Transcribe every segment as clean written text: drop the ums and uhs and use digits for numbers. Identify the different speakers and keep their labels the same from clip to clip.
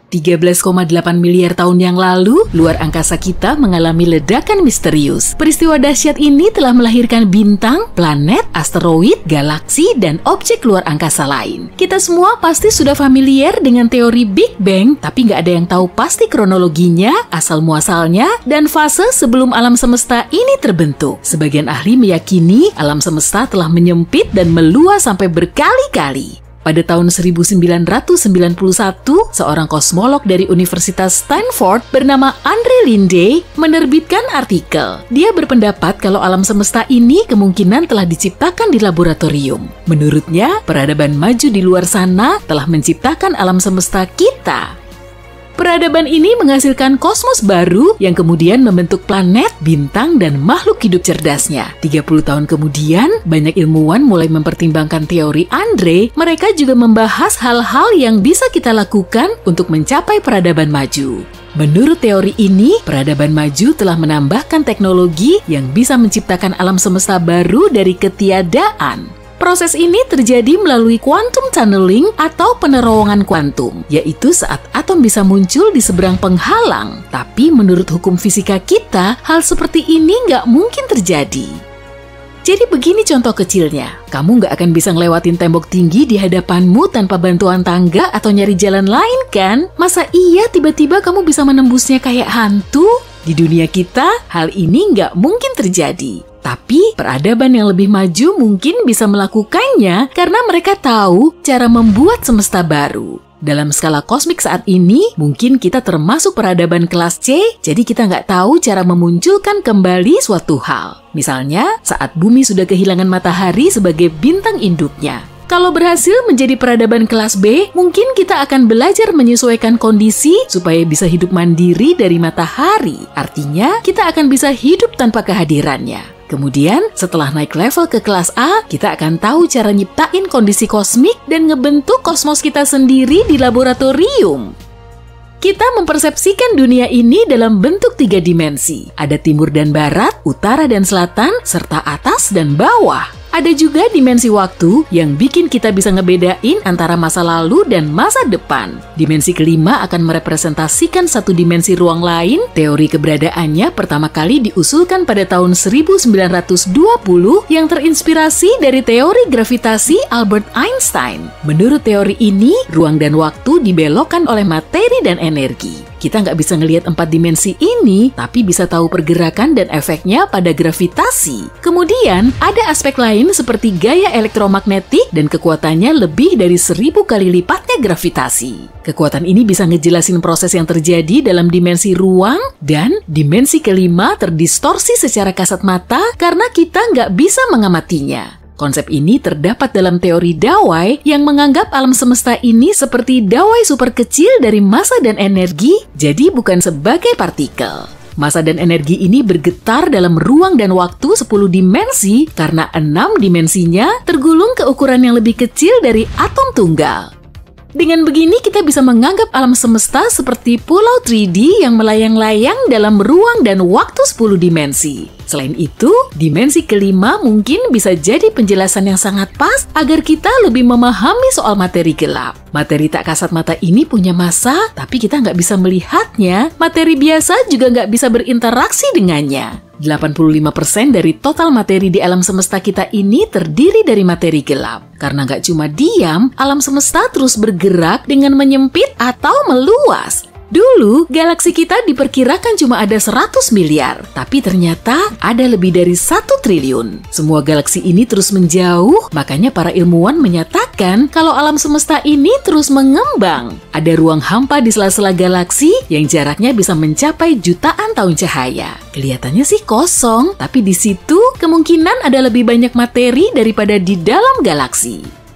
Speaker 1: 13,8 miliar tahun yang lalu, luar angkasa kita mengalami ledakan misterius. Peristiwa dahsyat ini telah melahirkan bintang, planet, asteroid, galaksi, dan objek luar angkasa lain. Kita semua pasti sudah familiar dengan teori Big Bang, tapi nggak ada yang tahu pasti kronologinya, asal-muasalnya, dan fase sebelum alam semesta ini terbentuk. Sebagian ahli meyakini alam semesta telah menyempit dan meluas sampai berkali-kali. Pada tahun 1991, seorang kosmolog dari Universitas Stanford bernama Andre Linde menerbitkan artikel. Dia berpendapat kalau alam semesta ini kemungkinan telah diciptakan di laboratorium. Menurutnya, peradaban maju di luar sana telah menciptakan alam semesta kita. Peradaban ini menghasilkan kosmos baru yang kemudian membentuk planet, bintang, dan makhluk hidup cerdasnya. 30 tahun kemudian, banyak ilmuwan mulai mempertimbangkan teori Andre. Mereka juga membahas hal-hal yang bisa kita lakukan untuk mencapai peradaban maju. Menurut teori ini, peradaban maju telah menambahkan teknologi yang bisa menciptakan alam semesta baru dari ketiadaan. Proses ini terjadi melalui quantum tunneling atau penerowongan kuantum, yaitu saat atom bisa muncul di seberang penghalang. Tapi menurut hukum fisika kita, hal seperti ini nggak mungkin terjadi. Jadi begini contoh kecilnya, kamu nggak akan bisa ngelewatin tembok tinggi di hadapanmu tanpa bantuan tangga atau nyari jalan lain kan? Masa iya tiba-tiba kamu bisa menembusnya kayak hantu? Di dunia kita, hal ini nggak mungkin terjadi. Tapi peradaban yang lebih maju mungkin bisa melakukannya karena mereka tahu cara membuat semesta baru. Dalam skala kosmik saat ini, mungkin kita termasuk peradaban kelas C, jadi kita nggak tahu cara memunculkan kembali suatu hal. Misalnya, saat bumi sudah kehilangan matahari sebagai bintang induknya. Kalau berhasil menjadi peradaban kelas B, mungkin kita akan belajar menyesuaikan kondisi supaya bisa hidup mandiri dari matahari. Artinya, kita akan bisa hidup tanpa kehadirannya. Kemudian, setelah naik level ke kelas A, kita akan tahu cara nyiptain kondisi kosmik dan ngebentuk kosmos kita sendiri di laboratorium. Kita mempersepsikan dunia ini dalam bentuk 3 dimensi. Ada timur dan barat, utara dan selatan, serta atas dan bawah. Ada juga dimensi waktu yang bikin kita bisa ngebedain antara masa lalu dan masa depan. Dimensi kelima akan merepresentasikan satu dimensi ruang lain. Teori keberadaannya pertama kali diusulkan pada tahun 1920 yang terinspirasi dari teori gravitasi Albert Einstein. Menurut teori ini, ruang dan waktu dibelokkan oleh materi dan energi. Kita nggak bisa ngelihat 4 dimensi ini, tapi bisa tahu pergerakan dan efeknya pada gravitasi. Kemudian, ada aspek lain seperti gaya elektromagnetik dan kekuatannya lebih dari 1000 kali lipatnya gravitasi. Kekuatan ini bisa ngejelasin proses yang terjadi dalam dimensi ruang, dan dimensi kelima terdistorsi secara kasat mata karena kita nggak bisa mengamatinya. Konsep ini terdapat dalam teori Dawai yang menganggap alam semesta ini seperti dawai super kecil dari massa dan energi, jadi bukan sebagai partikel. Massa dan energi ini bergetar dalam ruang dan waktu 10 dimensi karena 6 dimensinya tergulung ke ukuran yang lebih kecil dari atom tunggal. Dengan begini kita bisa menganggap alam semesta seperti pulau 3D yang melayang-layang dalam ruang dan waktu 10 dimensi. Selain itu, dimensi kelima mungkin bisa jadi penjelasan yang sangat pas agar kita lebih memahami soal materi gelap. Materi tak kasat mata ini punya massa, tapi kita nggak bisa melihatnya. Materi biasa juga nggak bisa berinteraksi dengannya. 85% dari total materi di alam semesta kita ini terdiri dari materi gelap. Karena nggak cuma diam, alam semesta terus bergerak dengan menyempit atau meluas. Dulu, galaksi kita diperkirakan cuma ada 100 miliar, tapi ternyata ada lebih dari 1 triliun. Semua galaksi ini terus menjauh, makanya para ilmuwan menyatakan kalau alam semesta ini terus mengembang. Ada ruang hampa di sela-sela galaksi yang jaraknya bisa mencapai jutaan tahun cahaya. Kelihatannya sih kosong, tapi di situ kemungkinan ada lebih banyak materi daripada di dalam galaksi.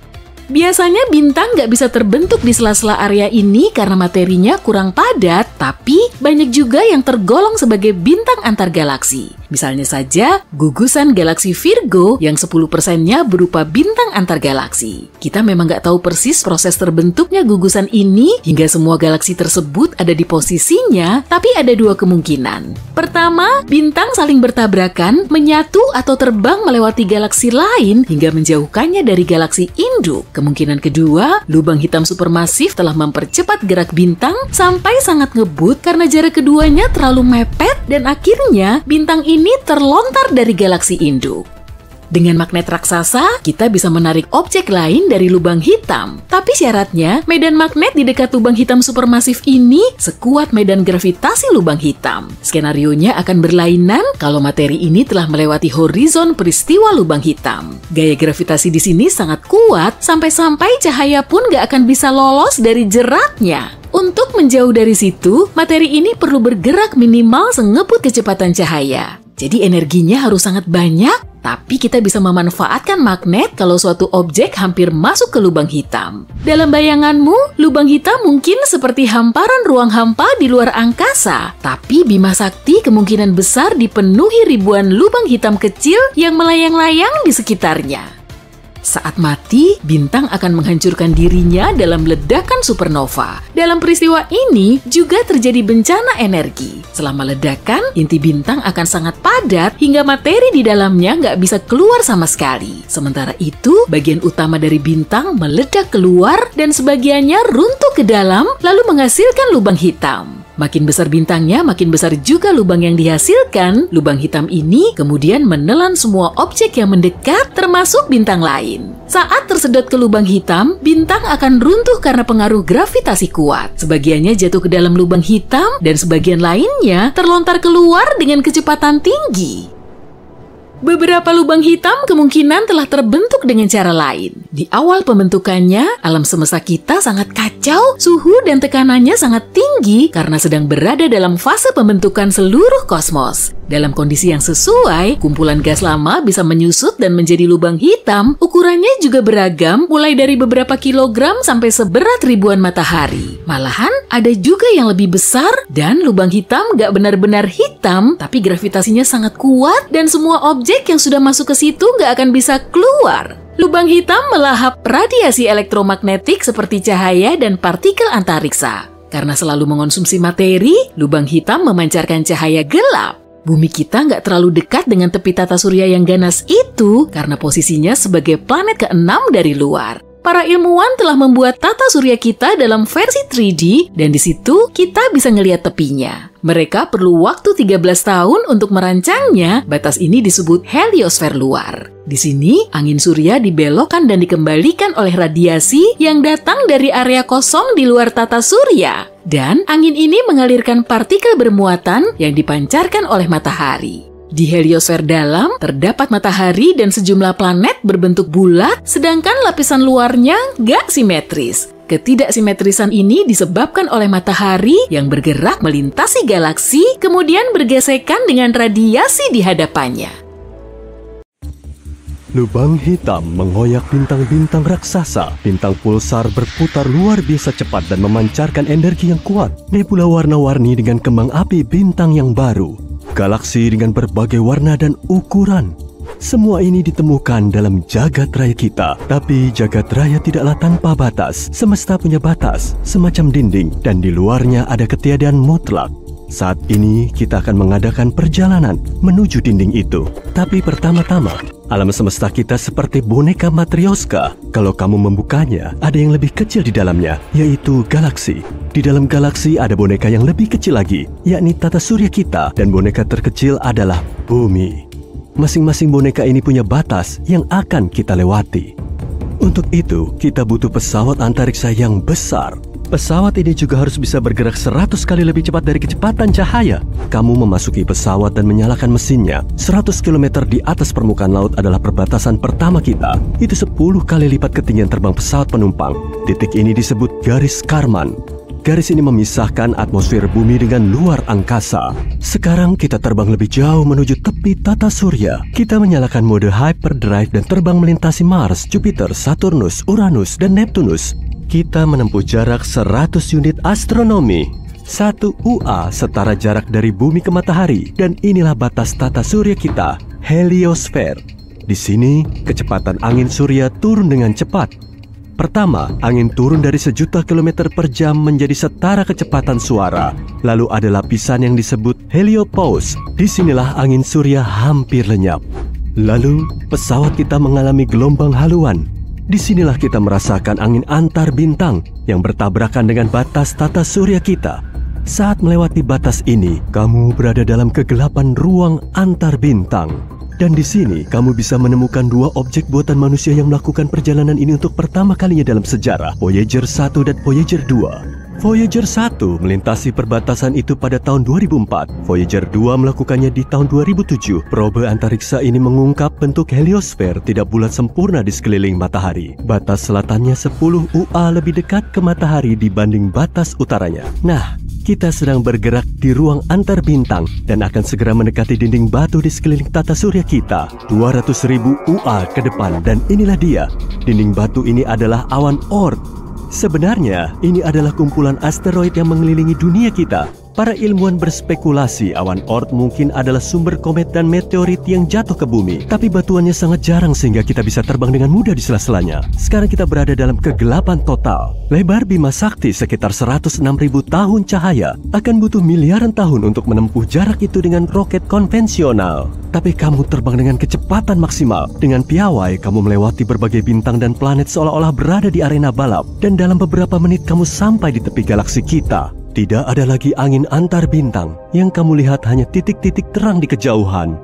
Speaker 1: Biasanya bintang nggak bisa terbentuk di sela-sela area ini karena materinya kurang padat, tapi banyak juga yang tergolong sebagai bintang antar galaksi. Misalnya saja, gugusan galaksi Virgo yang 10%-nya berupa bintang antar galaksi. Kita memang nggak tahu persis proses terbentuknya gugusan ini hingga semua galaksi tersebut ada di posisinya, tapi ada dua kemungkinan. Pertama, bintang saling bertabrakan, menyatu atau terbang melewati galaksi lain hingga menjauhkannya dari galaksi induk. Kemungkinan kedua, lubang hitam supermasif telah mempercepat gerak bintang sampai sangat ngebut karena jarak keduanya terlalu mepet dan akhirnya bintang ini terlontar dari galaksi induk. Dengan magnet raksasa, kita bisa menarik objek lain dari lubang hitam. Tapi syaratnya, medan magnet di dekat lubang hitam supermasif ini sekuat medan gravitasi lubang hitam. Skenarionya akan berlainan kalau materi ini telah melewati horizon peristiwa lubang hitam. Gaya gravitasi di sini sangat kuat, sampai-sampai cahaya pun nggak akan bisa lolos dari jeratnya. Untuk menjauh dari situ, materi ini perlu bergerak minimal sengebut kecepatan cahaya. Jadi energinya harus sangat banyak, tapi kita bisa memanfaatkan magnet kalau suatu objek hampir masuk ke lubang hitam. Dalam bayanganmu, lubang hitam mungkin seperti hamparan ruang hampa di luar angkasa, tapi Bima Sakti kemungkinan besar dipenuhi ribuan lubang hitam kecil yang melayang-layang di sekitarnya. Saat mati, bintang akan menghancurkan dirinya dalam ledakan supernova. Dalam peristiwa ini juga terjadi bencana energi. Selama ledakan, inti bintang akan sangat padat hingga materi di dalamnya nggak bisa keluar sama sekali. Sementara itu, bagian utama dari bintang meledak keluar dan sebagiannya runtuh ke dalam lalu menghasilkan lubang hitam. Makin besar bintangnya, makin besar juga lubang yang dihasilkan. Lubang hitam ini kemudian menelan semua objek yang mendekat, termasuk bintang lain. Saat tersedot ke lubang hitam, bintang akan runtuh karena pengaruh gravitasi kuat. Sebagiannya jatuh ke dalam lubang hitam, dan sebagian lainnya terlontar keluar dengan kecepatan tinggi. Beberapa lubang hitam kemungkinan telah terbentuk dengan cara lain. Di awal pembentukannya, alam semesta kita sangat kacau, suhu dan tekanannya sangat tinggi karena sedang berada dalam fase pembentukan seluruh kosmos. Dalam kondisi yang sesuai, kumpulan gas lama bisa menyusut dan menjadi lubang hitam. Ukurannya juga beragam, mulai dari beberapa kilogram sampai seberat ribuan matahari. Malahan, ada juga yang lebih besar dan lubang hitam gak benar-benar hitam, tapi gravitasinya sangat kuat dan semua objek yang sudah masuk ke situ nggak akan bisa keluar. Lubang hitam melahap radiasi elektromagnetik seperti cahaya dan partikel antariksa. Karena selalu mengonsumsi materi, lubang hitam memancarkan cahaya gelap. Bumi kita nggak terlalu dekat dengan tepi tata surya yang ganas itu karena posisinya sebagai planet ke-6 dari luar. Para ilmuwan telah membuat tata surya kita dalam versi 3D dan di situ kita bisa ngelihat tepinya. Mereka perlu waktu 13 tahun untuk merancangnya. Batas ini disebut heliosfer luar. Di sini, angin surya dibelokkan dan dikembalikan oleh radiasi yang datang dari area kosong di luar tata surya. Dan angin ini mengalirkan partikel bermuatan yang dipancarkan oleh matahari. Di heliosfer dalam, terdapat matahari dan sejumlah planet berbentuk bulat, sedangkan lapisan luarnya nggak simetris. Ketidaksimetrisan ini disebabkan oleh matahari yang bergerak melintasi galaksi, kemudian bergesekan dengan radiasi di hadapannya.
Speaker 2: Lubang hitam mengoyak bintang-bintang raksasa. Bintang pulsar berputar luar biasa cepat dan memancarkan energi yang kuat. Nebula warna-warni dengan kembang api bintang yang baru. Galaksi dengan berbagai warna dan ukuran. Semua ini ditemukan dalam jagat raya kita. Tapi jagat raya tidaklah tanpa batas. Semesta punya batas, semacam dinding, dan di luarnya ada ketiadaan mutlak. Saat ini kita akan mengadakan perjalanan menuju dinding itu. Tapi pertama-tama, alam semesta kita seperti boneka Matryoshka. Kalau kamu membukanya, ada yang lebih kecil di dalamnya, yaitu galaksi. Di dalam galaksi ada boneka yang lebih kecil lagi, yakni tata surya kita, dan boneka terkecil adalah bumi. Masing-masing boneka ini punya batas yang akan kita lewati. Untuk itu, kita butuh pesawat antariksa yang besar. Pesawat ini juga harus bisa bergerak 100 kali lebih cepat dari kecepatan cahaya. Kamu memasuki pesawat dan menyalakan mesinnya. 100 km di atas permukaan laut adalah perbatasan pertama kita. Itu 10 kali lipat ketinggian terbang pesawat penumpang. Titik ini disebut garis Kármán. Garis ini memisahkan atmosfer bumi dengan luar angkasa. Sekarang kita terbang lebih jauh menuju tepi tata surya. Kita menyalakan mode hyperdrive dan terbang melintasi Mars, Jupiter, Saturnus, Uranus, dan Neptunus. Kita menempuh jarak 100 unit astronomi. 1 UA setara jarak dari bumi ke matahari, dan inilah batas tata surya kita, heliosfer. Di sini, kecepatan angin surya turun dengan cepat. Pertama, angin turun dari 1.000.000 km per jam menjadi setara kecepatan suara. Lalu ada lapisan yang disebut heliopause. Disinilah angin surya hampir lenyap. Lalu, pesawat kita mengalami gelombang haluan. Disinilah kita merasakan angin antar bintang yang bertabrakan dengan batas tata surya kita. Saat melewati batas ini, kamu berada dalam kegelapan ruang antar bintang. Dan di sini, kamu bisa menemukan 2 objek buatan manusia yang melakukan perjalanan ini untuk pertama kalinya dalam sejarah, Voyager 1 dan Voyager 2. Voyager 1 melintasi perbatasan itu pada tahun 2004. Voyager 2 melakukannya di tahun 2007. Probe antariksa ini mengungkap bentuk heliosfer tidak bulat sempurna di sekeliling matahari. Batas selatannya 10 UA lebih dekat ke matahari dibanding batas utaranya. Nah, kita sedang bergerak di ruang antar bintang dan akan segera mendekati dinding batu di sekeliling tata surya kita. 200.000 UA ke depan, dan inilah dia. Dinding batu ini adalah awan Oort. Sebenarnya, ini adalah kumpulan asteroid yang mengelilingi dunia kita. Para ilmuwan berspekulasi awan Oort mungkin adalah sumber komet dan meteorit yang jatuh ke bumi. Tapi batuannya sangat jarang sehingga kita bisa terbang dengan mudah di sela-selanya. Sekarang kita berada dalam kegelapan total. Lebar Bima Sakti sekitar 106.000 tahun cahaya. Akan butuh miliaran tahun untuk menempuh jarak itu dengan roket konvensional. Tapi kamu terbang dengan kecepatan maksimal. Dengan piawai, kamu melewati berbagai bintang dan planet seolah-olah berada di arena balap. Dan dalam beberapa menit kamu sampai di tepi galaksi kita. Tidak ada lagi angin antar bintang. Yang kamu lihat hanya titik-titik terang di kejauhan.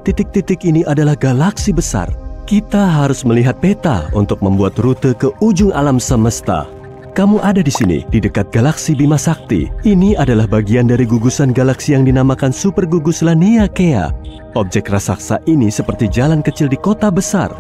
Speaker 2: Titik-titik ini adalah galaksi besar. Kita harus melihat peta untuk membuat rute ke ujung alam semesta. Kamu ada di sini, di dekat galaksi Bima Sakti. Ini adalah bagian dari gugusan galaksi yang dinamakan Super Gugus Laniakea. Objek raksasa ini seperti jalan kecil di kota besar.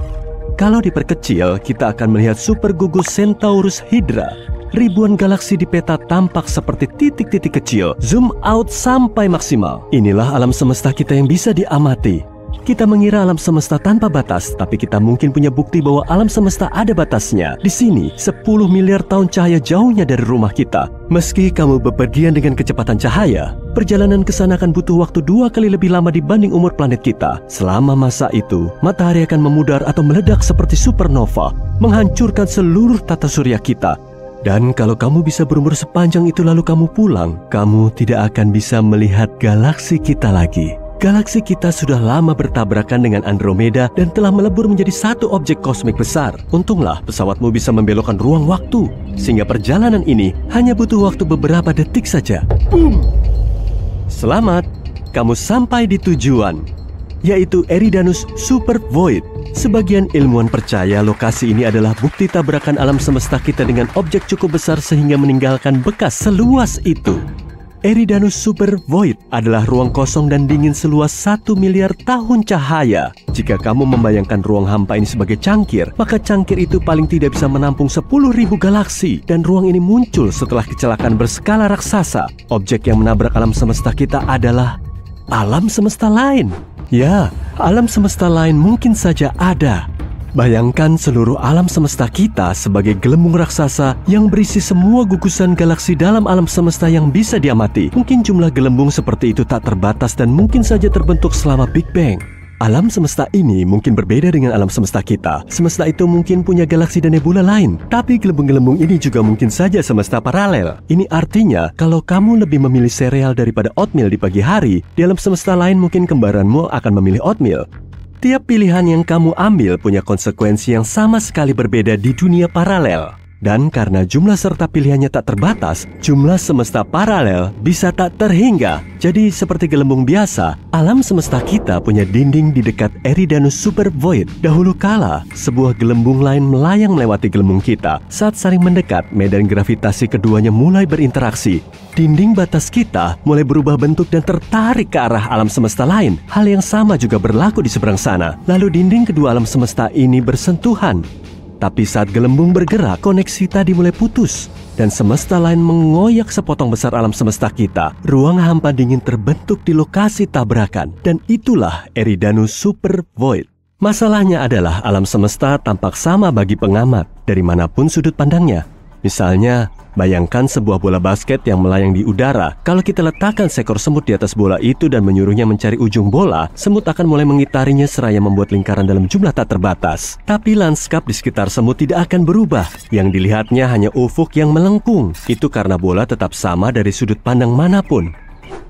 Speaker 2: Kalau diperkecil, kita akan melihat Super Gugus Centaurus Hydra. Ribuan galaksi di peta tampak seperti titik-titik kecil. Zoom out sampai maksimal. Inilah alam semesta kita yang bisa diamati. Kita mengira alam semesta tanpa batas, tapi kita mungkin punya bukti bahwa alam semesta ada batasnya. Di sini, 10 miliar tahun cahaya jauhnya dari rumah kita. Meski kamu bepergian dengan kecepatan cahaya, perjalanan ke sana akan butuh waktu 2 kali lebih lama dibanding umur planet kita. Selama masa itu, matahari akan memudar atau meledak seperti supernova, menghancurkan seluruh tata surya kita. Dan kalau kamu bisa berumur sepanjang itu lalu kamu pulang, kamu tidak akan bisa melihat galaksi kita lagi. Galaksi kita sudah lama bertabrakan dengan Andromeda dan telah melebur menjadi satu objek kosmik besar. Untunglah pesawatmu bisa membelokkan ruang waktu, sehingga perjalanan ini hanya butuh waktu beberapa detik saja. Boom! Selamat, kamu sampai di tujuan, yaitu Eridanus Super Void. Sebagian ilmuwan percaya lokasi ini adalah bukti tabrakan alam semesta kita dengan objek cukup besar sehingga meninggalkan bekas seluas itu. Eridanus Super Void adalah ruang kosong dan dingin seluas 1 miliar tahun cahaya. Jika kamu membayangkan ruang hampa ini sebagai cangkir, maka cangkir itu paling tidak bisa menampung 10.000 galaksi. Dan ruang ini muncul setelah kecelakaan berskala raksasa. Objek yang menabrak alam semesta kita adalah alam semesta lain. Ya, alam semesta lain mungkin saja ada. Bayangkan seluruh alam semesta kita sebagai gelembung raksasa yang berisi semua gugusan galaksi dalam alam semesta yang bisa diamati. Mungkin jumlah gelembung seperti itu tak terbatas dan mungkin saja terbentuk selama Big Bang. Alam semesta ini mungkin berbeda dengan alam semesta kita. Semesta itu mungkin punya galaksi dan nebula lain. Tapi gelembung-gelembung ini juga mungkin saja semesta paralel. Ini artinya, kalau kamu lebih memilih sereal daripada oatmeal di pagi hari, di alam semesta lain mungkin kembaranmu akan memilih oatmeal. Tiap pilihan yang kamu ambil punya konsekuensi yang sama sekali berbeda di dunia paralel. Dan karena jumlah serta pilihannya tak terbatas, jumlah semesta paralel bisa tak terhingga. Jadi seperti gelembung biasa, alam semesta kita punya dinding di dekat Eridanus Super Void. Dahulu kala, sebuah gelembung lain melayang melewati gelembung kita. Saat saling mendekat, medan gravitasi keduanya mulai berinteraksi. Dinding batas kita mulai berubah bentuk dan tertarik ke arah alam semesta lain. Hal yang sama juga berlaku di seberang sana. Lalu dinding kedua alam semesta ini bersentuhan. Tapi saat gelembung bergerak, koneksi tadi mulai putus. Dan semesta lain mengoyak sepotong besar alam semesta kita. Ruang hampa dingin terbentuk di lokasi tabrakan. Dan itulah Eridanus Super Void. Masalahnya adalah alam semesta tampak sama bagi pengamat, dari manapun sudut pandangnya. Misalnya, bayangkan sebuah bola basket yang melayang di udara. Kalau kita letakkan seekor semut di atas bola itu dan menyuruhnya mencari ujung bola, semut akan mulai mengitarinya seraya membuat lingkaran dalam jumlah tak terbatas. Tapi lanskap di sekitar semut tidak akan berubah. Yang dilihatnya hanya ufuk yang melengkung. Itu karena bola tetap sama dari sudut pandang manapun.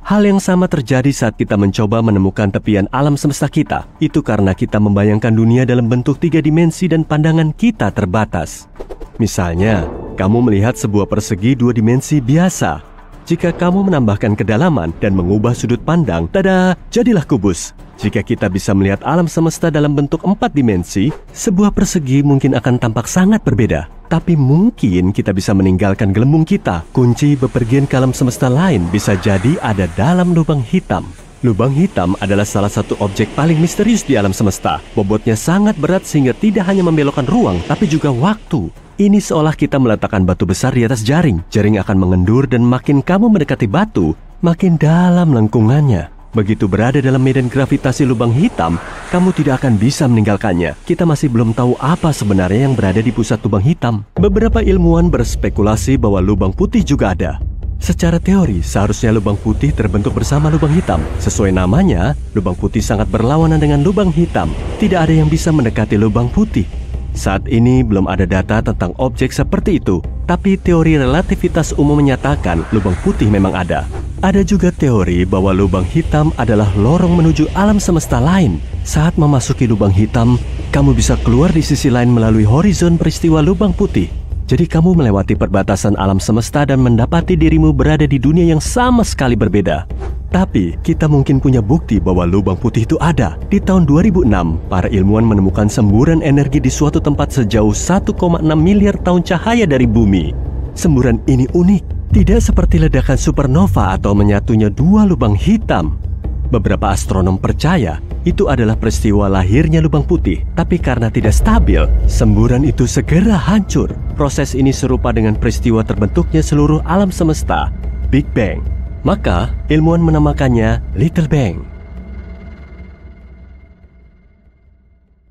Speaker 2: Hal yang sama terjadi saat kita mencoba menemukan tepian alam semesta kita. Itu karena kita membayangkan dunia dalam bentuk 3 dimensi dan pandangan kita terbatas. Misalnya, kamu melihat sebuah persegi 2 dimensi biasa. Jika kamu menambahkan kedalaman dan mengubah sudut pandang, tada, jadilah kubus. Jika kita bisa melihat alam semesta dalam bentuk 4 dimensi, sebuah persegi mungkin akan tampak sangat berbeda. Tapi mungkin kita bisa meninggalkan gelembung kita. Kunci bepergian ke alam semesta lain bisa jadi ada dalam lubang hitam. Lubang hitam adalah salah satu objek paling misterius di alam semesta. Bobotnya sangat berat sehingga tidak hanya membelokkan ruang, tapi juga waktu. Ini seolah kita meletakkan batu besar di atas jaring. Jaring akan mengendur dan makin kamu mendekati batu, makin dalam lengkungannya. Begitu berada dalam medan gravitasi lubang hitam, kamu tidak akan bisa meninggalkannya. Kita masih belum tahu apa sebenarnya yang berada di pusat lubang hitam. Beberapa ilmuwan berspekulasi bahwa lubang putih juga ada. Secara teori, seharusnya lubang putih terbentuk bersama lubang hitam. Sesuai namanya, lubang putih sangat berlawanan dengan lubang hitam. Tidak ada yang bisa mendekati lubang putih. Saat ini belum ada data tentang objek seperti itu, tapi teori relativitas umum menyatakan lubang putih memang ada. Ada juga teori bahwa lubang hitam adalah lorong menuju alam semesta lain. Saat memasuki lubang hitam, kamu bisa keluar di sisi lain melalui horizon peristiwa lubang putih. Jadi kamu melewati perbatasan alam semesta dan mendapati dirimu berada di dunia yang sama sekali berbeda. Tapi kita mungkin punya bukti bahwa lubang putih itu ada. Di tahun 2006, para ilmuwan menemukan semburan energi di suatu tempat sejauh 1,6 miliar tahun cahaya dari bumi. Semburan ini unik, tidak seperti ledakan supernova atau menyatunya 2 lubang hitam. Beberapa astronom percaya itu adalah peristiwa lahirnya lubang putih. Tapi karena tidak stabil, semburan itu segera hancur. Proses ini serupa dengan peristiwa terbentuknya seluruh alam semesta, Big Bang. Maka, ilmuwan menamakannya Little Bang.